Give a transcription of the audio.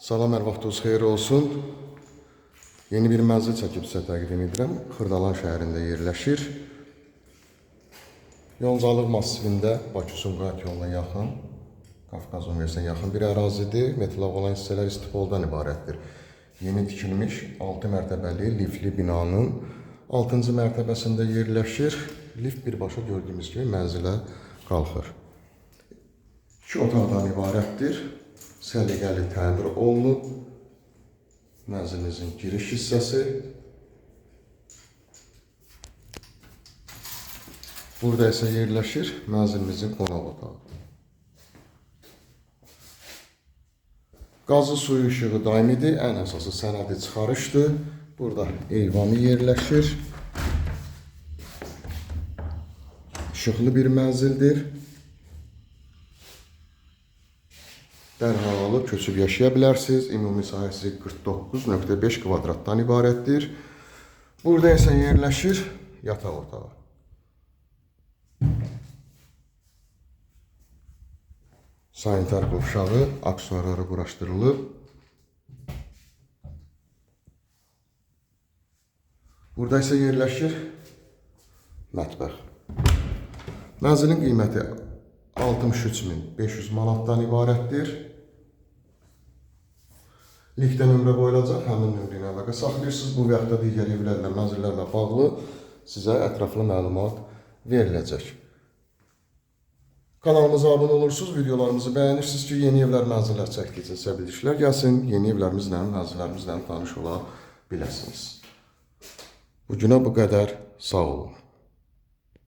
Salam, hər vaxtınız xeyir olsun. Yeni bir mənzil çəkib sizə təqdim edirəm. Xırdalan şəhərində yerləşir. Yoncalıq masivində Bakı-Sumqayıt yoluna yaxın, Qafqaz Universitetinə yaxın bir ərazidir. Metlaq olan hissələr istifoldan ibarətdir. Yeni tikilmiş 6 mərtəbəli liftli binanın 6-cı mərtəbəsində yerləşir. Lift birbaşa gördüyümüz kimi mənzilə qalxır. 2 otaqdan ibarətdir. Səliqəli təmir olunub. Mənzilimizin giriş hissəsi. Burada isə yerləşir mənzilimizin qonaq otağı. Qazı suyu işığı daimidir. Ən əsası sənədi çıxarışdır. Burada eyvanı yerləşir. İşıqlı bir mənzildir. Dərhal alıb köçüb yaşaya bilərsiniz. Ümumi sahəsi 49.5 kvadratdan ibarətdir. Burada isə yerləşir yataq otağı. Sanitar qovşağı, aksesuarları quraşdırılıb. Burada isə yerləşir mətbəx. Mənzilin qiyməti 63.500 manatdan ibarətdir. Liftə nömrə qoyulacaq, həmin nömrə ilə əlaqə saxlayırsınız. Bu və yaxud da digər evlərlə, mənzillərlə bağlı sizə ətraflı məlumat veriləcək. Kanalımıza abunə olursunuz, videolarımızı bəyənirsiniz ki, yeni evlər, mənzillər çəkdikcə sizə bildirişlər gəlsin. Yeni evlərimizlə, mənzillərimizlə tanış ola biləsiniz. Bugünə bu qədər. Sağ olun.